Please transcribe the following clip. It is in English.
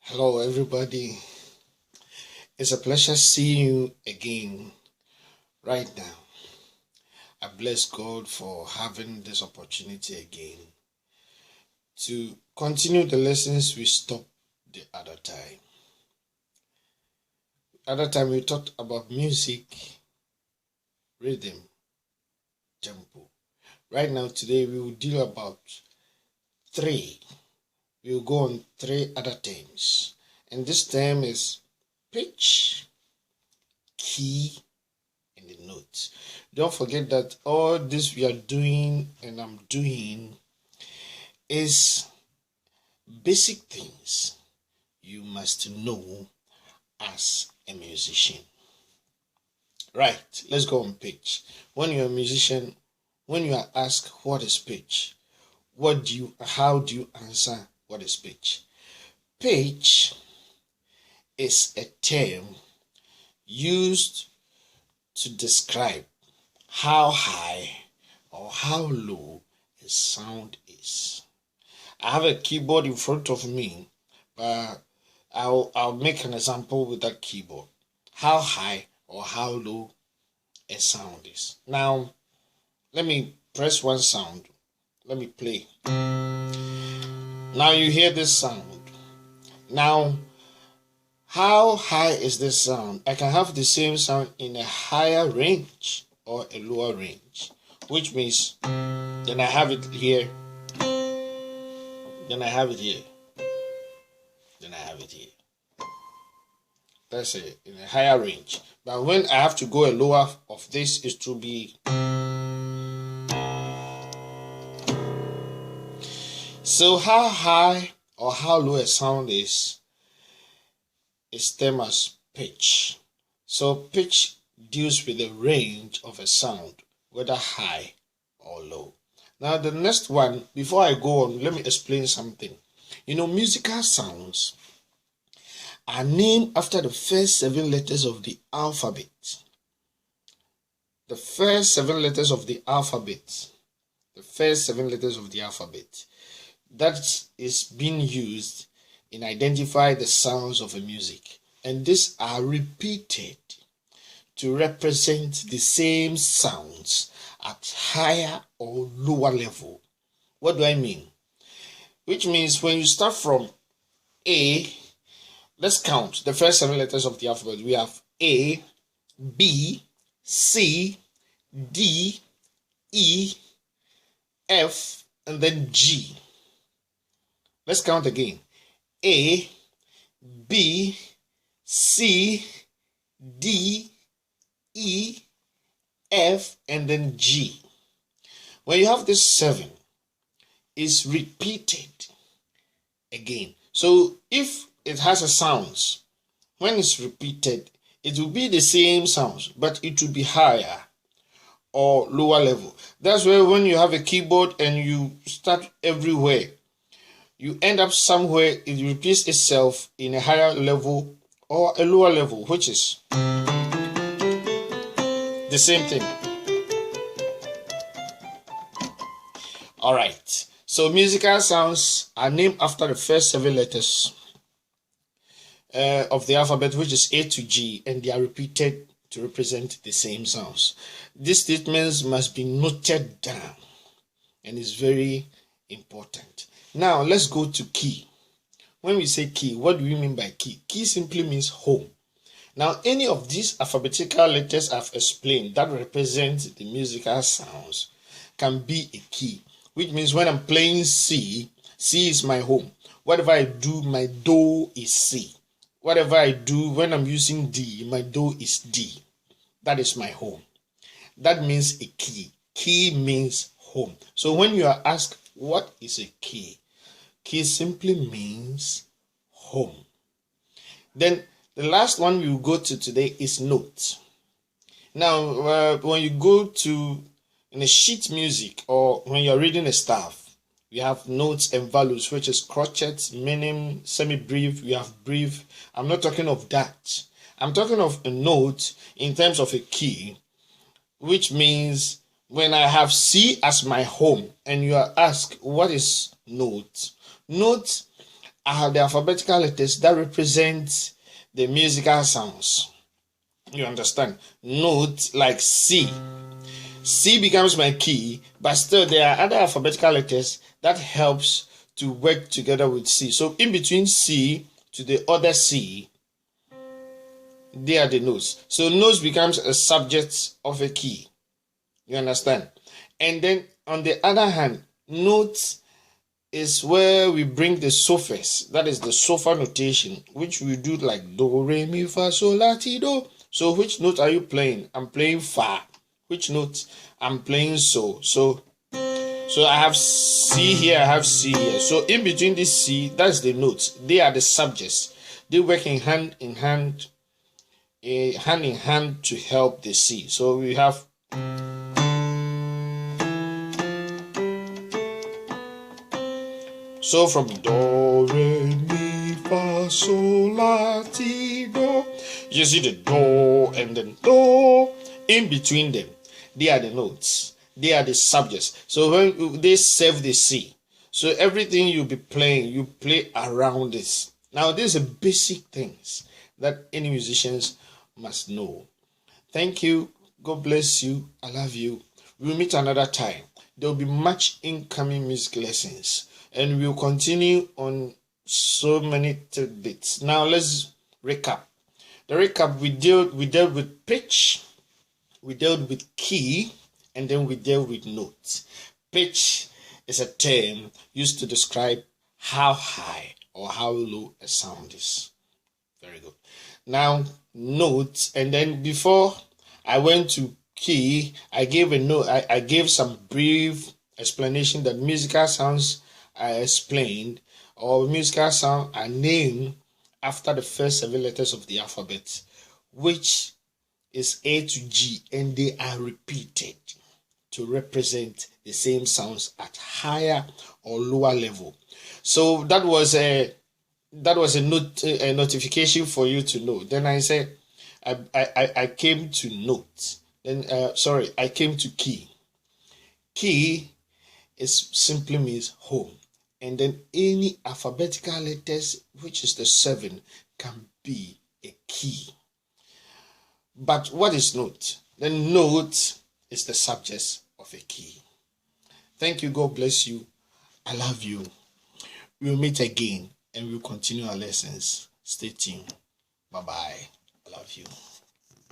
Hello, everybody. It's a pleasure seeing you again right now. I bless God for having this opportunity again to continue the lessons we stopped the other time. Other time we talked about music, rhythm, tempo. Right now, today we will deal about three. We will go on three other terms. And this term is pitch, key, and the notes. Don't forget that all this we are doing and I'm doing is basic things you must know as a musician. Right, let's go on pitch. When you're a musician, when you are asked what is pitch, how do you answer what is pitch? Pitch is a term used to describe how high or how low a sound is. I have a keyboard in front of me, but I'll make an example with that keyboard. How high or how low a sound is. Now, let me press one sound. Let me play. Now you hear this sound. Now, how high is this sound? I can have the same sound in a higher range or a lower range, which means then I have it here, then I have it here, then I have it here. That's it, in a higher range. But when I have to go a lower of this, is to be. So how high or how low a sound is termed as pitch. So pitch deals with the range of a sound, whether high or low. Now the next one, before I go on, let me explain something. Musical sounds are named after the first 7 letters of the alphabet. The first 7 letters of the alphabet. The first 7 letters of the alphabet. That is being used in identify the sounds of a music. And these are repeated to represent the same sounds at higher or lower level. What do I mean? Which means when you start from A, let's count the first 7 letters of the alphabet. We have A, B, C, D, E, F, and then G. Let's count again. A, B, C, D, E, F, and then G. When you have this 7, it's repeated again. So if it has a sound, when it's repeated, it will be the same sounds, but it will be higher or lower level. That's why when you have a keyboard and you start everywhere, you end up somewhere, it repeats itself in a higher level or a lower level, which is the same thing. Alright, so musical sounds are named after the first 7 letters of the alphabet, which is A to G, and they are repeated to represent the same sounds. These statements must be noted down, and it's very important. Now, let's go to key. When we say key, what do we mean by key? Key simply means home. Now, any of these alphabetical letters I've explained that represent the musical sounds can be a key, which means when I'm playing C, C is my home. Whatever I do, my do is C. Whatever I do, when I'm using D, my do is D. That is my home. That means a key. Key means home. So when you are asked, what is a key? Key simply means home. Then the last one we will go to today is note. Now, when you go to in a sheet music or when you're reading a staff, we have notes and values, which is crotchet, minim, semi-brief, we have brief. I'm not talking of that. I'm talking of a note in terms of a key, which means when I have C as my home and you are asked what is note, note I have the alphabetical letters that represent the musical sounds. You understand? Note like C. C becomes my key, but still there are other alphabetical letters that helps to work together with C. So in between C to the other C, they are the notes. So notes becomes a subject of a key. You understand? And then on the other hand, notes is where we bring the sophas. That is the sofa notation, which we do like do, re, mi, fa, sol, la, ti, do. So which note are you playing? I'm playing fa. Which note? I'm playing so. So I have C here, I have C here. So in between this C, that's the notes. They are the subjects. They work hand in hand to help the C. So we have so from do, re, mi, fa, sol, la, ti, do. You see the do and then do. In between them, they are the notes. They are the subjects. So when they serve the C, so everything you'll be playing, you play around this. Now, these are basic things that any musicians must know. Thank you. God bless you. I love you. We'll meet another time. There will be much incoming music lessons, and we'll continue on so many tidbits. Now, let's recap. The recap, we dealt with pitch, we dealt with key, and then we dealt with notes. Pitch is a term used to describe how high or how low a sound is. Very good. Now, notes, and then before I went to key, I gave a note. I gave some brief explanation that musical sounds are explained, or musical sounds are named after the first 7 letters of the alphabet, which is A to G, and they are repeated to represent the same sounds at higher or lower level. So that was a notification for you to know. Then I said I came to note. Then I came to key. Key is simply means home, and then any alphabetical letters, which is the 7, can be a key. But what is note? The note is the subject of a key. Thank you. God bless you. I love you. We'll meet again and we'll continue our lessons. Stay tuned. Bye-bye. I love you.